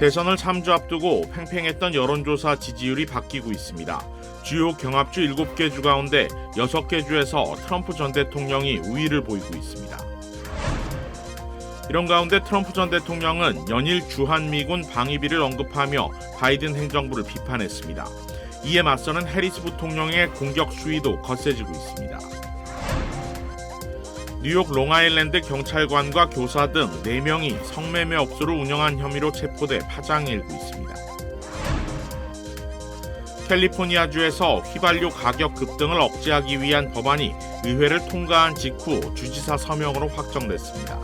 대선을 3주 앞두고 팽팽했던 여론조사 지지율이 바뀌고 있습니다. 주요 경합주 7개 주 가운데 6개 주에서 트럼프 전 대통령이 우위를 보이고 있습니다. 이런 가운데 트럼프 전 대통령은 연일 주한미군 방위비를 언급하며 바이든 행정부를 비판했습니다. 이에 맞서는 해리스 부통령의 공격 수위도 거세지고 있습니다. 뉴욕 롱아일랜드 경찰관과 교사 등 4명이 성매매 업소를 운영한 혐의로 체포돼 파장이 일고 있습니다. 캘리포니아주에서 휘발유 가격 급등을 억제하기 위한 법안이 의회를 통과한 직후 주지사 서명으로 확정됐습니다.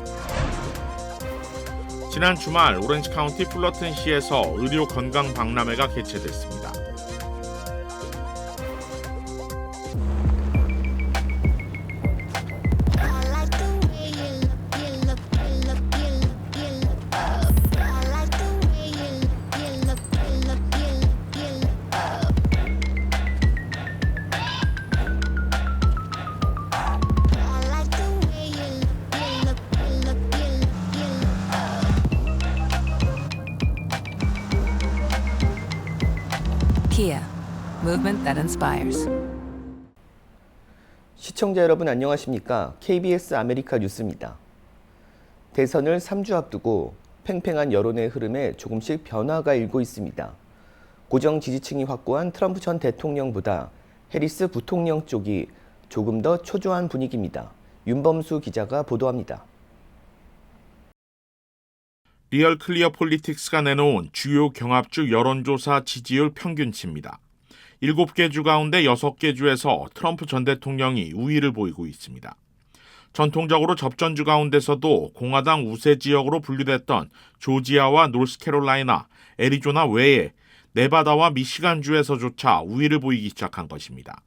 지난 주말 오렌지 카운티 플러튼시에서 의료 건강 박람회가 개최됐습니다. Kia, movement that inspires. 시청자 여러분 안녕하십니까? KBS 아메리카 뉴스입니다. 대선을 3주 앞두고 팽팽한 여론의 흐름에 조금씩 변화가 일고 있습니다. 고정 지지층이 확고한 트럼프 전 대통령보다 해리스 부통령 쪽이 조금 더 초조한 분위기입니다. 윤범수 기자가 보도합니다. 리얼 클리어 폴리틱스가 내놓은 주요 경합주 여론조사 지지율 평균치입니다. 7개 주 가운데 6개 주에서 트럼프 전 대통령이 우위를 보이고 있습니다. 전통적으로 접전주 가운데서도 공화당 우세 지역으로 분류됐던 조지아와 노스캐롤라이나, 애리조나 외에 네바다와 미시간주에서조차 우위를 보이기 시작한 것입니다.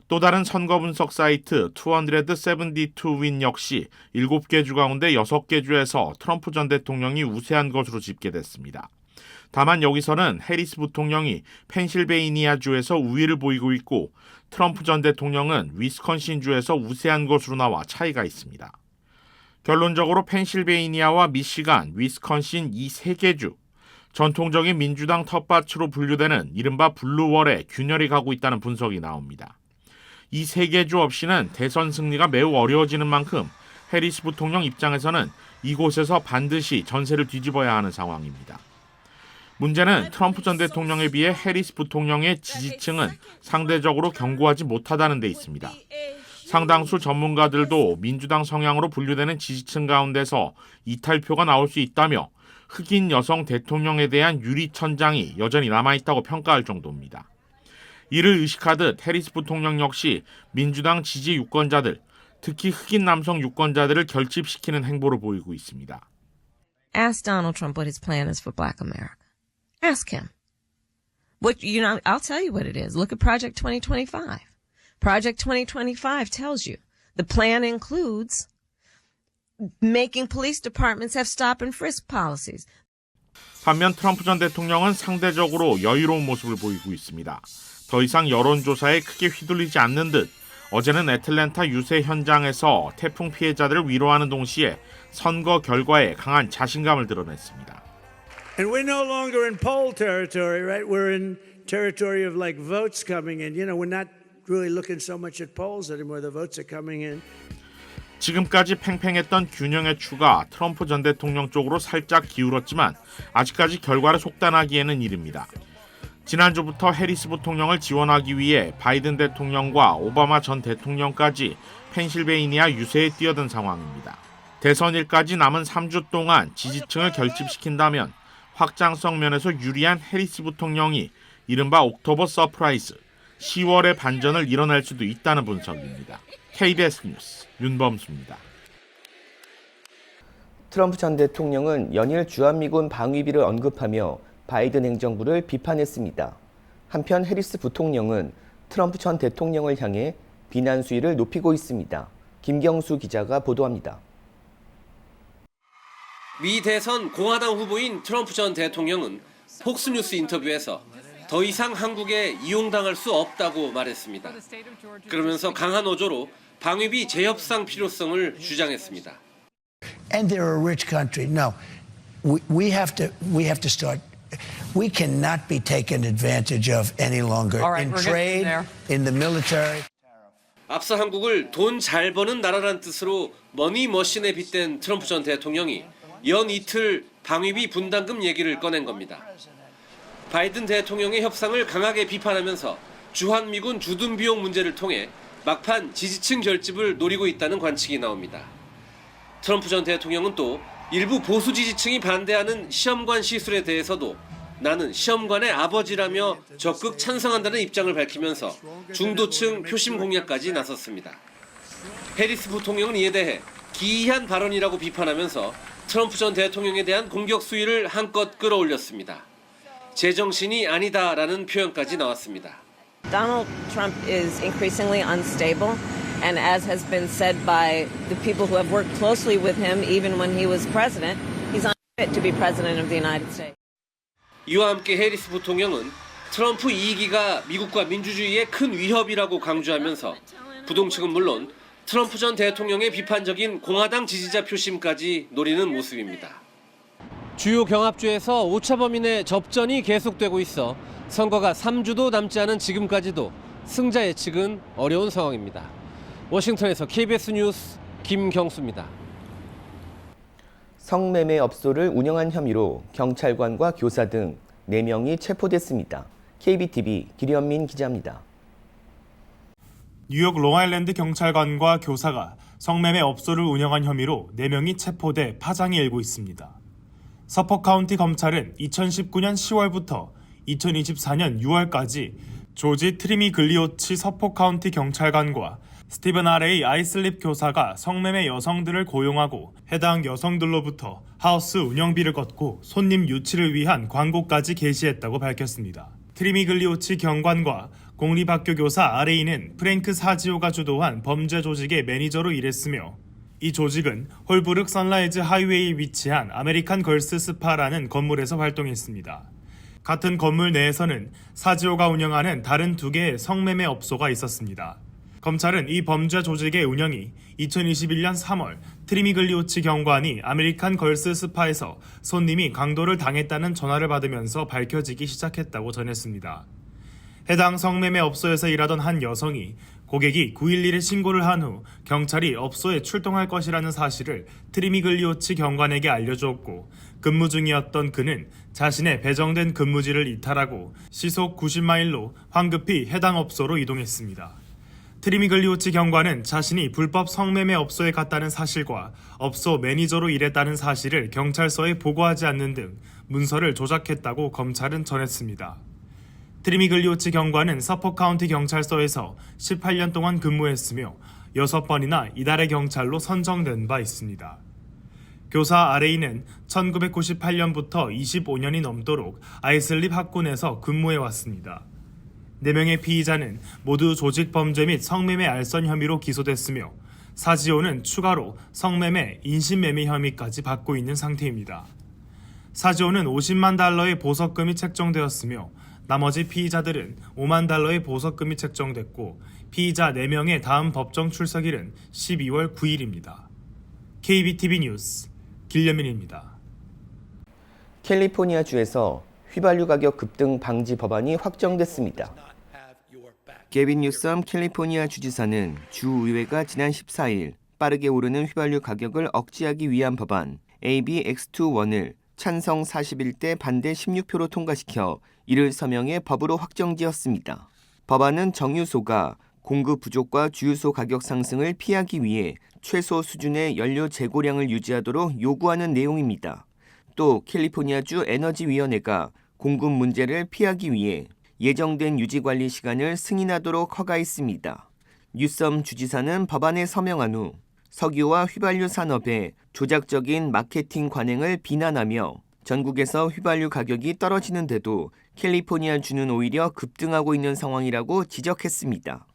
또 다른 선거 분석 사이트 272win 역시 7개 주 가운데 6개 주에서 트럼프 전 대통령이 우세한 것으로 집계됐습니다. 다만 여기서는 해리스 부통령이 펜실베이니아주에서 우위를 보이고 있고 트럼프 전 대통령은 위스콘신주에서 우세한 것으로 나와 차이가 있습니다. 결론적으로 펜실베이니아와 미시간, 위스콘신 이 3개 주, 전통적인 민주당 텃밭으로 분류되는 이른바 블루월에 균열이 가고 있다는 분석이 나옵니다. 이 3개 주 없이는 대선 승리가 매우 어려워지는 만큼 해리스 부통령 입장에서는 이곳에서 반드시 전세를 뒤집어야 하는 상황입니다. 문제는 트럼프 전 대통령에 비해 해리스 부통령의 지지층은 상대적으로 견고하지 못하다는 데 있습니다. 상당수 전문가들도 민주당 성향으로 분류되는 지지층 가운데서 이탈표가 나올 수 있다며 흑인 여성 대통령에 대한 유리천장이 여전히 남아있다고 평가할 정도입니다. 이를 의식하듯 해리스 부통령 역시 민주당 지지 유권자들, 특히 흑인 남성 유권자들을 결집시키는 행보를 보이고 있습니다. Ask Donald Trump what his plan is for Black America. Ask him. I'll tell you what it is. Look at Project 2025. Project 2025 tells you the plan includes making police departments have stop and frisk policies. 반면 트럼프 전 대통령은 상대적으로 여유로운 모습을 보이고 있습니다. 더 이상 여론조사에 크게 휘둘리지 않는 듯 어제는 애틀랜타 유세 현장에서 태풍 피해자들을 위로하는 동시에 선거 결과에 강한 자신감을 드러냈습니다. And we're no longer in poll territory, right? We're in territory of like votes coming in. You know, we're not really looking so much at polls anymore. The votes are coming in. 지금까지 팽팽했던 균형의 추가 트럼프 전 대통령 쪽으로 살짝 기울었지만 아직까지 결과를 속단하기에는 이릅니다. 지난주부터 해리스 부통령을 지원하기 위해 바이든 대통령과 오바마 전 대통령까지 펜실베이니아 유세에 뛰어든 상황입니다. 대선일까지 남은 3주 동안 지지층을 결집시킨다면 확장성 면에서 유리한 해리스 부통령이 이른바 옥토버 서프라이즈, 10월의 반전을 이뤄낼 수도 있다는 분석입니다. KBS 뉴스 윤범수입니다. 트럼프 전 대통령은 연일 주한미군 방위비를 언급하며 바이든 행정부를 비판했습니다. 한편 해리스 부통령은 트럼프 전 대통령을 향해 비난 수위를 높이고 있습니다. 김경수 기자가 보도합니다. 미 대선 공화당 후보인 트럼프 전 대통령은 폭스뉴스 인터뷰에서 더 이상 한국에 이용당할 수 없다고 말했습니다. 그러면서 강한 어조로 방위비 재협상 필요성을 주장했습니다. And they're a rich country. No, we have to start. We cannot be taken advantage of any longer All right, in we're getting trade, there. in the military. 앞서 한국을 돈 잘 버는 나라란 뜻으로 머니머신에 빗댄 트럼프 전 대통령이 연 이틀 방위비 분담금 얘기를 꺼낸 겁니다. 바이든 대통령의 협상을 강하게 비판하면서 주한미군 주둔 비용 문제를 통해 막판 지지층 결집을 노리고 있다는 관측이 나옵니다. 트럼프 전 대통령은 또 일부 보수 지지층이 반대하는 시험관 시술에 대해서도 나는 시험관의 아버지라며 적극 찬성한다는 입장을 밝히면서 중도층 표심 공략까지 나섰습니다. 해리스 부통령은 이에 대해 기이한 발언이라고 비판하면서 트럼프 전 대통령에 대한 공격 수위를 한껏 끌어올렸습니다. 제정신이 아니다라는 표현까지 나왔습니다. Donald Trump is increasingly unstable, and as has been said by the people who have worked closely with him, even when he was president, he's unfit to be president of the United States. 이와 함께 해리스 부통령은 트럼프 2기가 미국과 민주주의의 큰 위협이라고 강조하면서 부동층은 물론 트럼프 전 대통령의 비판적인 공화당 지지자 표심까지 노리는 모습입니다. 주요 경합주에서 오차범인의 접전이 계속되고 있어 선거가 3주도 남지 않은 지금까지도 승자 예측은 어려운 상황입니다. 워싱턴에서 KBS 뉴스 김경수입니다. 성매매 업소를 운영한 혐의로 경찰관과 교사 등 4명이 체포됐습니다. KBTV 길현민 기자입니다. 뉴욕 롱아일랜드 경찰관과 교사가 성매매 업소를 운영한 혐의로 4명이 체포돼 파장이 일고 있습니다. 서포크 카운티 검찰은 2019년 10월부터 2024년 6월까지 조지 트리미 글리오치 서포크 카운티 경찰관과 스티븐 R.A. 아이슬립 교사가 성매매 여성들을 고용하고 해당 여성들로부터 하우스 운영비를 걷고 손님 유치를 위한 광고까지 게시했다고 밝혔습니다. 트리미 글리오치 경관과 공립학교 교사 R.A.는 프랭크 사지오가 주도한 범죄 조직의 매니저로 일했으며 이 조직은 홀브룩 선라이즈 하이웨이에 위치한 아메리칸 걸스 스파라는 건물에서 활동했습니다. 같은 건물 내에서는 사지오가 운영하는 다른 2개의 성매매 업소가 있었습니다. 검찰은 이 범죄 조직의 운영이 2021년 3월 트리미 글리오치 경관이 아메리칸 걸스 스파에서 손님이 강도를 당했다는 전화를 받으면서 밝혀지기 시작했다고 전했습니다. 해당 성매매 업소에서 일하던 한 여성이 고객이 911에 신고를 한 후 경찰이 업소에 출동할 것이라는 사실을 트리미 글리오치 경관에게 알려주었고 근무 중이었던 그는 자신의 배정된 근무지를 이탈하고 시속 90마일로 황급히 해당 업소로 이동했습니다. 트리미 글리오치 경관은 자신이 불법 성매매 업소에 갔다는 사실과 업소 매니저로 일했다는 사실을 경찰서에 보고하지 않는 등 문서를 조작했다고 검찰은 전했습니다. 트리미 글리오치 경관은 서포크 카운티 경찰서에서 18년 동안 근무했으며 6번이나 이달의 경찰로 선정된 바 있습니다. 교사 RA는 1998년부터 25년이 넘도록 아이슬립 학군에서 근무해왔습니다. 4명의 피의자는 모두 조직 범죄 및 성매매 알선 혐의로 기소됐으며 사지오는 추가로 성매매, 인신매매 혐의까지 받고 있는 상태입니다. 사지오는 $50만 달러의 보석금이 책정되었으며 나머지 피의자들은 $5만 달러의 보석금이 책정됐고 피의자 4명의 다음 법정 출석일은 12월 9일입니다. KBTV 뉴스 길현민입니다. 캘리포니아주에서 휘발유 가격 급등 방지 법안이 확정됐습니다. 게빈 뉴섬 캘리포니아 주지사는 주의회가 지난 14일 빠르게 오르는 휘발유 가격을 억제하기 위한 법안 AB X21을 찬성 41대 반대 16표로 통과시켜 이를 서명해 법으로 확정지었습니다. 법안은 정유소가 공급 부족과 주유소 가격 상승을 피하기 위해 최소 수준의 연료 재고량을 유지하도록 요구하는 내용입니다. 또 캘리포니아주 에너지위원회가 공급 문제를 피하기 위해 예정된 유지관리 시간을 승인하도록 허가했습니다. 뉴섬 주지사는 법안에 서명한 후 석유와 휘발유 산업의 조작적인 마케팅 관행을 비난하며 전국에서 휘발유 가격이 떨어지는데도 캘리포니아주는 오히려 급등하고 있는 상황이라고 지적했습니다.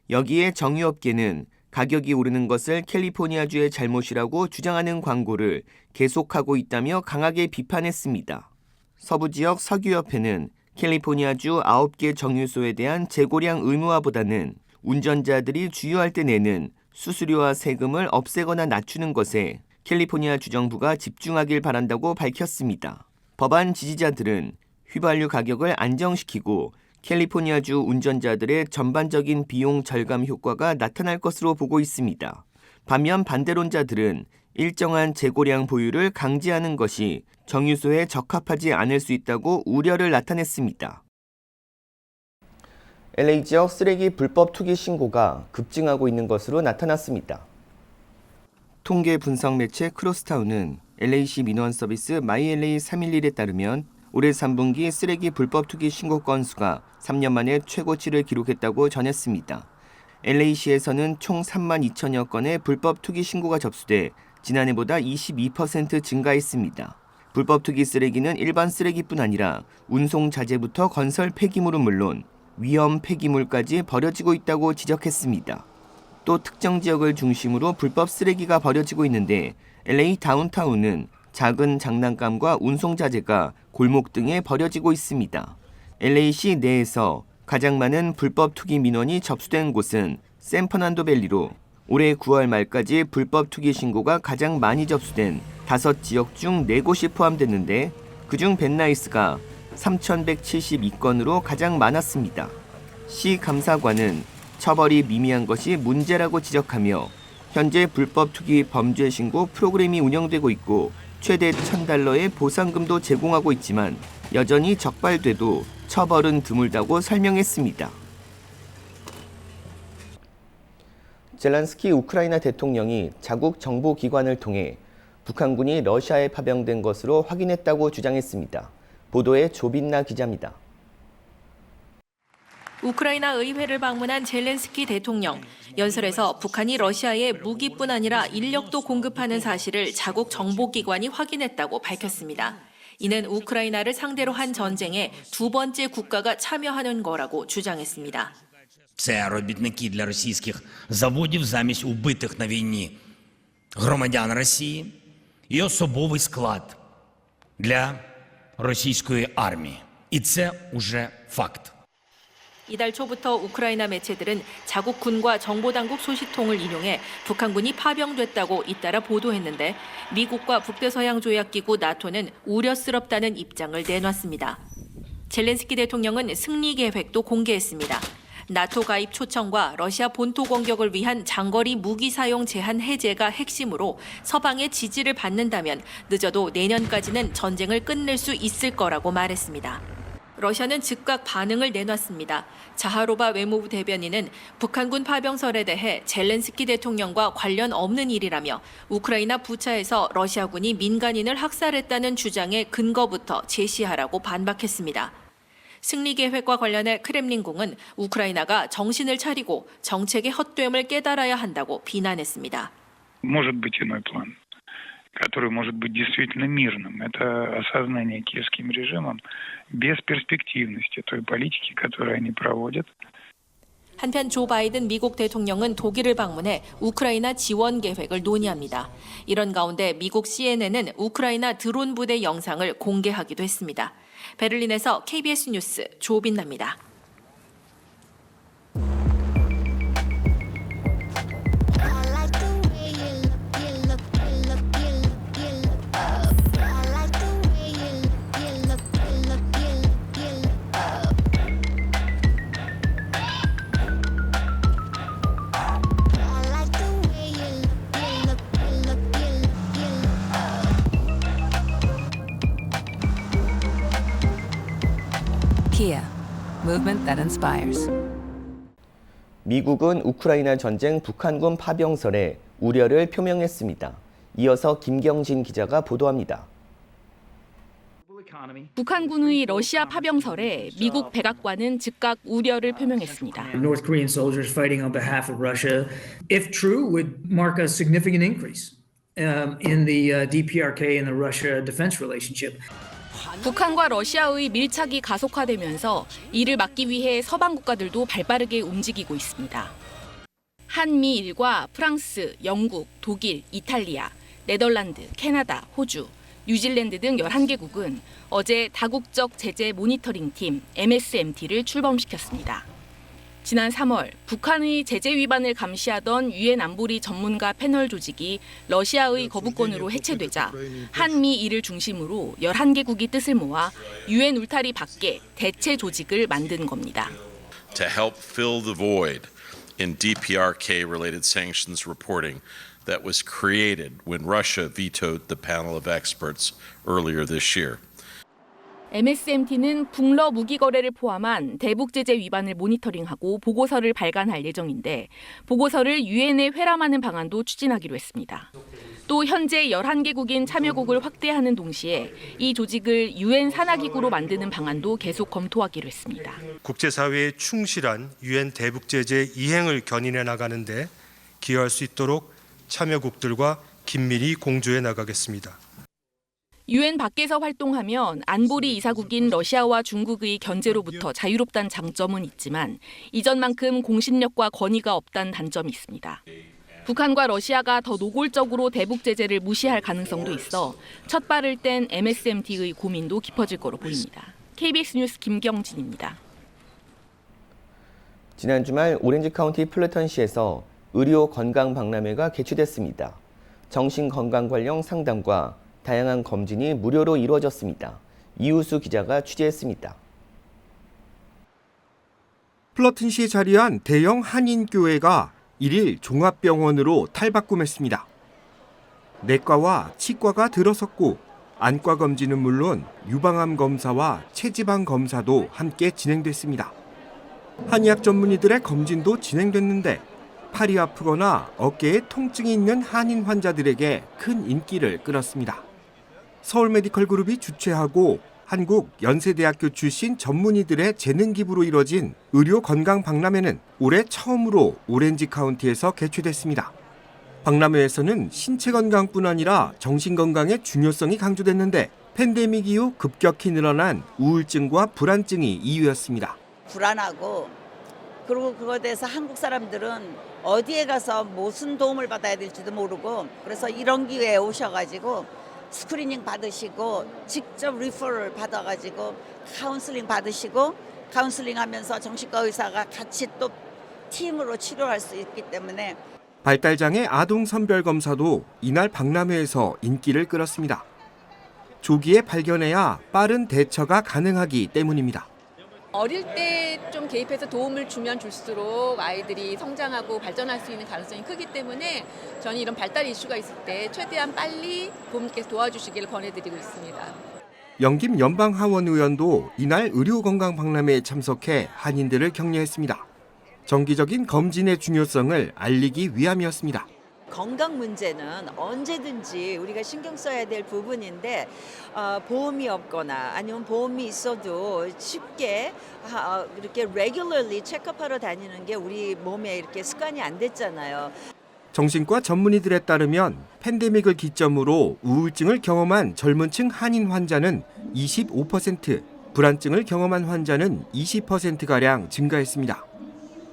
여기에 정유업계는 가격이 오르는 것을 캘리포니아주의 잘못이라고 주장하는 광고를 계속하고 있다며 강하게 비판했습니다. 서부지역 석유협회는 캘리포니아주 9개 정유소에 대한 재고량 의무화보다는 운전자들이 주유할 때 내는 수수료와 세금을 없애거나 낮추는 것에 캘리포니아 주정부가 집중하길 바란다고 밝혔습니다. 법안 지지자들은 휘발유 가격을 안정시키고 캘리포니아주 운전자들의 전반적인 비용 절감 효과가 나타날 것으로 보고 있습니다. 반면 반대론자들은 일정한 재고량 보유를 강제하는 것이 정유소에 적합하지 않을 수 있다고 우려를 나타냈습니다. LA 지역 쓰레기 불법 투기 신고가 급증하고 있는 것으로 나타났습니다. 통계 분석 매체 크로스타운은 LA시 민원 서비스 마이LA 311에 따르면 올해 3분기 쓰레기 불법 투기 신고 건수가 3년 만에 최고치를 기록했다고 전했습니다. LA시에서는 총 3만 2천여 건의 불법 투기 신고가 접수돼 지난해보다 22% 증가했습니다. 불법 투기 쓰레기는 일반 쓰레기뿐 아니라 운송 자재부터 건설 폐기물은 물론 위험 폐기물까지 버려지고 있다고 지적했습니다. 또 특정 지역을 중심으로 불법 쓰레기가 버려지고 있는데 LA 다운타운은 작은 장난감과 운송 자재가 골목 등에 버려지고 있습니다. LA시 내에서 가장 많은 불법 투기 민원이 접수된 곳은 샌퍼난도밸리로 올해 9월 말까지 불법 투기 신고가 가장 많이 접수된 5지역 중 4곳이 포함됐는데 그중 벤나이스가 3,172건으로 가장 많았습니다. 시 감사관은 처벌이 미미한 것이 문제라고 지적하며 현재 불법 투기 범죄 신고 프로그램이 운영되고 있고 최대 $1,000의 보상금도 제공하고 있지만 여전히 적발돼도 처벌은 드물다고 설명했습니다. 젤란스키 우크라이나 대통령이 자국 정보기관을 통해 북한군이 러시아에 파병된 것으로 확인했다고 주장했습니다. 보도에 조빈나 기자입니다. 우크라이나 의회를 방문한 젤렌스키 대통령. 연설에서 북한이 러시아에 무기뿐 아니라 인력도 공급하는 사실을 자국 정보기관이 확인했다고 밝혔습니다. 이는 우크라이나를 상대로 한 전쟁에 두 번째 국가가 참여하는 거라고 주장했습니다. Це робітники для російських заводів замість убитих на війні громадян Росії і особовий склад для російської армії. І це уже факт. 이달 초부터 우크라이나 매체들은 자국 군과 정보당국 소식통을 인용해 북한군이 파병됐다고 잇따라 보도했는데 미국과 북대서양조약기구 나토는 우려스럽다는 입장을 내놨습니다. 젤렌스키 대통령은 승리 계획도 공개했습니다. 나토 가입 초청과 러시아 본토 공격을 위한 장거리 무기 사용 제한 해제가 핵심으로 서방의 지지를 받는다면 늦어도 내년까지는 전쟁을 끝낼 수 있을 거라고 말했습니다. 러시아는 즉각 반응을 내놨습니다. 자하로바 외무부 대변인은 북한군 파병설에 대해 젤렌스키 대통령과 관련 없는 일이라며 우크라이나 부차에서 러시아군이 민간인을 학살했다는 주장의 근거부터 제시하라고 반박했습니다. 승리 계획과 관련해 크렘린궁은 우크라이나가 정신을 차리고 정책의 헛됨을 깨달아야 한다고 비난했습니다. Может быть иной план, который может быть действительно мирным. Это осознание киевским режимом бесперспективности той политики, которую они проводят. 한편 조 바이든 미국 대통령은 독일을 방문해 우크라이나 지원 계획을 논의합니다. 이런 가운데 미국 CNN은 우크라이나 드론 부대 영상을 공개하기도 했습니다. 베를린에서 KBS 뉴스 조빈나입니다. Kia, movement that inspires. 미국은 우크라이나 전쟁 북한군 파병설에 우려를 표명했습니다. 이어서 김경진 기자가 보도합니다. 북한군의 러시아 파병설에 미국 백악관은 즉각 우려를 표명했습니다. North Korean soldiers fighting on behalf of Russia, if true, would mark a significant increase in the DPRK and the Russia defense relationship. 북한과 러시아의 밀착이 가속화되면서 이를 막기 위해 서방 국가들도 발빠르게 움직이고 있습니다. 한미일과 프랑스, 영국, 독일, 이탈리아, 네덜란드, 캐나다, 호주, 뉴질랜드 등 11개국은 어제 다국적 제재 모니터링 팀 MSMT를 출범시켰습니다. 지난 3월 북한의 제재 위반을 감시하던 유엔 안보리 전문가 패널 조직이 러시아의 거부권으로 해체되자 한미 이를 중심으로 11개국이 뜻을 모아 유엔 울타리 밖에 대체 조직을 만든 겁니다. To help fill the void in DPRK-related sanctions reporting that was created when Russia vetoed the panel of experts earlier this year. MSMT는 북러 무기 거래를 포함한 대북 제재 위반을 모니터링하고 보고서를 발간할 예정인데 보고서를 유엔에 회람하는 방안도 추진하기로 했습니다. 또 현재 11개국인 참여국을 확대하는 동시에 이 조직을 유엔 산하기구로 만드는 방안도 계속 검토하기로 했습니다. 국제사회에 충실한 유엔 대북 제재 이행을 견인해 나가는 데 기여할 수 있도록 참여국들과 긴밀히 공조해 나가겠습니다. 유엔 밖에서 활동하면 안보리 이사국인 러시아와 중국의 견제로부터 자유롭다는 장점은 있지만 이전만큼 공신력과 권위가 없다는 단점이 있습니다. 북한과 러시아가 더 노골적으로 대북 제재를 무시할 가능성도 있어 첫 발을 뗀 MSMT의 고민도 깊어질 거로 보입니다. KBS 뉴스 김경진입니다. 지난 주말 오렌지 카운티 플래턴시에서 의료 건강 박람회가 개최됐습니다. 정신건강 관련 상담과 다양한 검진이 무료로 이루어졌습니다. 이우수 기자가 취재했습니다. 플러튼시에 자리한 대형 한인교회가 1일 종합병원으로 탈바꿈했습니다. 내과와 치과가 들어섰고 안과 검진은 물론 유방암 검사와 체지방 검사도 함께 진행됐습니다. 한의학 전문의들의 검진도 진행됐는데 팔이 아프거나 어깨에 통증이 있는 한인 환자들에게 큰 인기를 끌었습니다. 서울 메디컬 그룹이 주최하고 한국 연세대학교 출신 전문의들의 재능 기부로 이뤄진 의료 건강 박람회는 올해 처음으로 오렌지 카운티에서 개최됐습니다. 박람회에서는 신체 건강뿐 아니라 정신 건강의 중요성이 강조됐는데 팬데믹 이후 급격히 늘어난 우울증과 불안증이 이유였습니다. 불안하고 그리고 그거에 대해서 한국 사람들은 어디에 가서 무슨 도움을 받아야 될지도 모르고 그래서 이런 기회에 오셔가지고 스크리닝 받으시고 직접 리퍼럴 받아가지고 카운슬링 받으시고 카운슬링 하면서 정신과 의사가 같이 또 팀으로 치료할 수 있기 때문에 발달장애 아동 선별 검사도 이날 박람회에서 인기를 끌었습니다. 조기에 발견해야 빠른 대처가 가능하기 때문입니다. 어릴 때 좀 개입해서 도움을 주면 줄수록 아이들이 성장하고 발전할 수 있는 가능성이 크기 때문에 저는 이런 발달 이슈가 있을 때 최대한 빨리 부모님께서 도와주시기를 권해드리고 있습니다. 영김 연방하원 의원도 이날 의료건강 박람회에 참석해 한인들을 격려했습니다. 정기적인 검진의 중요성을 알리기 위함이었습니다. 건강 문제는 언제든지 우리가 신경 써야 될 부분인데 보험이 없거나 아니면 보험이 있어도 쉽게 이렇게 regularly 체크업하러 다니는 게 우리 몸에 이렇게 습관이 안 됐잖아요. 정신과 전문의들에 따르면 팬데믹을 기점으로 우울증을 경험한 젊은 층 한인 환자는 25%, 불안증을 경험한 환자는 20%가량 증가했습니다.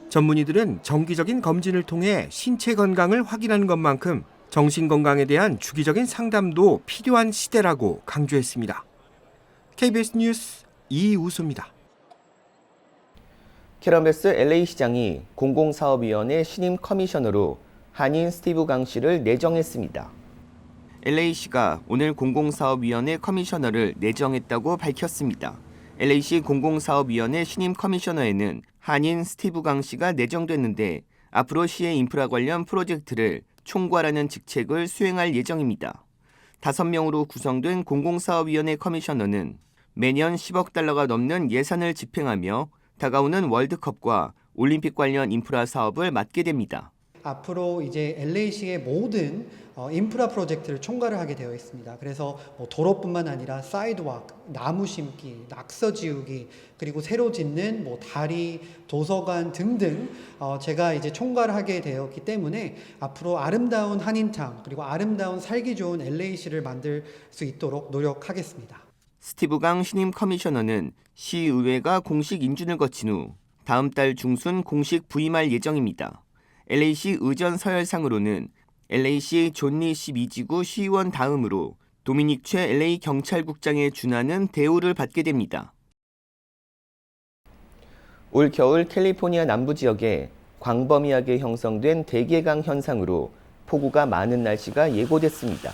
전문의들은 정기적인 검진을 통해 신체 건강을 확인하는 것만큼 정신 건강에 대한 주기적인 상담도 필요한 시대라고 강조했습니다. KBS 뉴스 이우수입니다. 캐런 베스 LA 시장이 공공사업위원회 신임 커미셔너로 한인 스티브 강 씨를 내정했습니다. LA시가 오늘 공공사업위원회 커미셔너를 내정했다고 밝혔습니다. LA시 공공사업위원회 신임 커미셔너에는 한인 스티브 강 씨가 내정됐는데 앞으로 시의 인프라 관련 프로젝트를 총괄하는 직책을 수행할 예정입니다. 5명으로 구성된 공공사업위원회 커미셔너는 매년 10억 달러가 넘는 예산을 집행하며 다가오는 월드컵과 올림픽 관련 인프라 사업을 맡게 됩니다. 앞으로 이제 LA시의 모든 인프라 프로젝트를 총괄을 하게 되어 있습니다. 그래서 도로뿐만 아니라 사이드워크, 나무 심기, 낙서 지우기, 그리고 새로 짓는 다리, 도서관 등등 제가 이제 총괄하게 되었기 때문에 앞으로 아름다운 한인타운 그리고 아름다운 살기 좋은 LA시를 만들 수 있도록 노력하겠습니다. 스티브 강 신임 커미셔너는 시의회가 공식 인준을 거친 후 다음 달 중순 공식 부임할 예정입니다. LA시 의전 서열상으로는 LA시 존리 12지구 시의원 다음으로 도미닉 최 LA 경찰국장에 준하는 대우를 받게 됩니다. 올 겨울 캘리포니아 남부 지역에 광범위하게 형성된 대기강 현상으로 폭우가 많은 날씨가 예고됐습니다.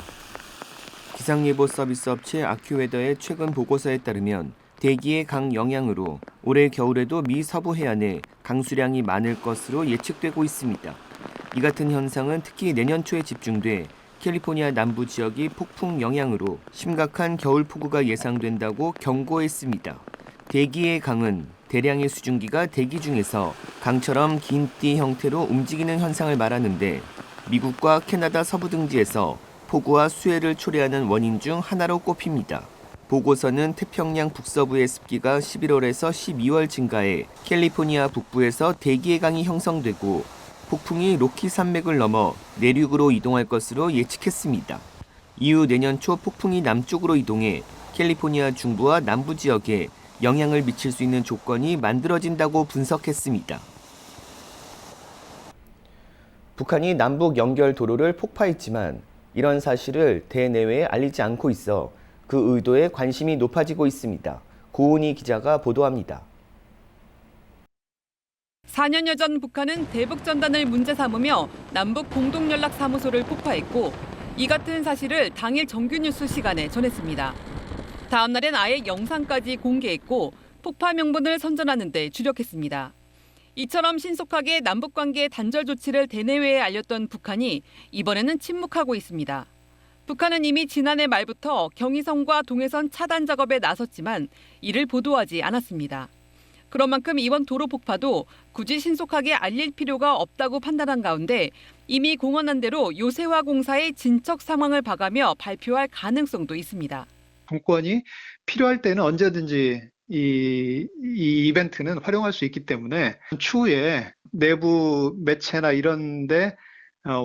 기상예보 서비스 업체 아큐웨더의 최근 보고서에 따르면 대기의 강 영향으로 올해 겨울에도 미 서부 해안에 강수량이 많을 것으로 예측되고 있습니다. 이 같은 현상은 특히 내년 초에 집중돼 캘리포니아 남부 지역이 폭풍 영향으로 심각한 겨울 폭우가 예상된다고 경고했습니다. 대기의 강은 대량의 수증기가 대기 중에서 강처럼 긴 띠 형태로 움직이는 현상을 말하는데 미국과 캐나다 서부 등지에서 폭우와 수해를 초래하는 원인 중 하나로 꼽힙니다. 보고서는 태평양 북서부의 습기가 11월에서 12월 증가해 캘리포니아 북부에서 대기의 강이 형성되고 폭풍이 로키 산맥을 넘어 내륙으로 이동할 것으로 예측했습니다. 이후 내년 초 폭풍이 남쪽으로 이동해 캘리포니아 중부와 남부 지역에 영향을 미칠 수 있는 조건이 만들어진다고 분석했습니다. 북한이 남북 연결 도로를 폭파했지만 이런 사실을 대내외에 알리지 않고 있어 그 의도에 관심이 높아지고 있습니다. 고은희 기자가 보도합니다. 4년여 전 북한은 대북전단을 문제 삼으며 남북 공동연락사무소를 폭파했고 이 같은 사실을 당일 정규뉴스 시간에 전했습니다. 다음 날엔 아예 영상까지 공개했고 폭파 명분을 선전하는 데 주력했습니다. 이처럼 신속하게 남북관계 단절 조치를 대내외에 알렸던 북한이 이번에는 침묵하고 있습니다. 북한은 이미 지난해 말부터 경의선과 동해선 차단 작업에 나섰지만 이를 보도하지 않았습니다. 그런 만큼 이번 도로 폭파도 굳이 신속하게 알릴 필요가 없다고 판단한 가운데 이미 공언한 대로 요새화 공사의 진척 상황을 봐가며 발표할 가능성도 있습니다. 정권이 필요할 때는 언제든지 이 이벤트는 활용할 수 있기 때문에 추후에 내부 매체나 이런 데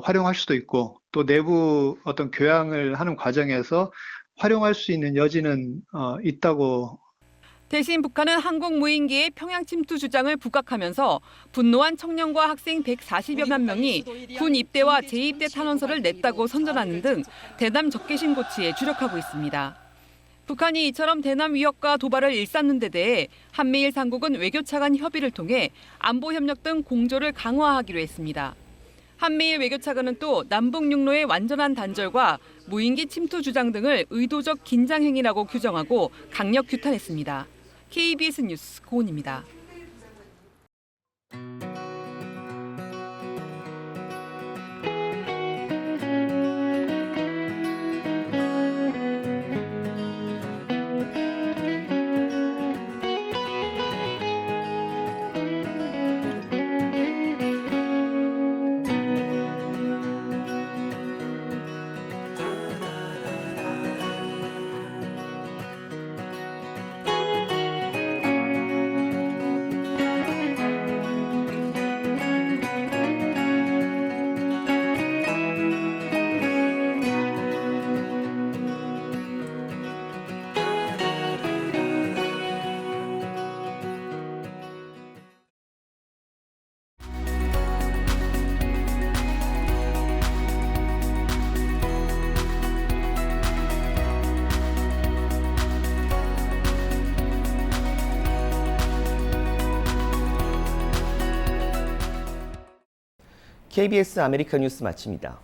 활용할 수도 있고 또 내부 어떤 교양을 하는 과정에서 활용할 수 있는 여지는 있다고. 대신 북한은 한국 무인기의 평양 침투 주장을 부각하면서 분노한 청년과 학생 140여만 명이 군 입대와 재입대 탄원서를 냈다고 선전하는 등 대남 적개심 고치에 주력하고 있습니다. 북한이 이처럼 대남 위협과 도발을 일삼는 데 대해 한미일 삼국은 외교차 간 협의를 통해 안보 협력 등 공조를 강화하기로 했습니다. 한미일 외교차관은 또 남북 육로의 완전한 단절과 무인기 침투 주장 등을 의도적 긴장 행위라고 규정하고 강력 규탄했습니다. KBS 뉴스 고은입니다. KBS 아메리카 뉴스 마칩니다.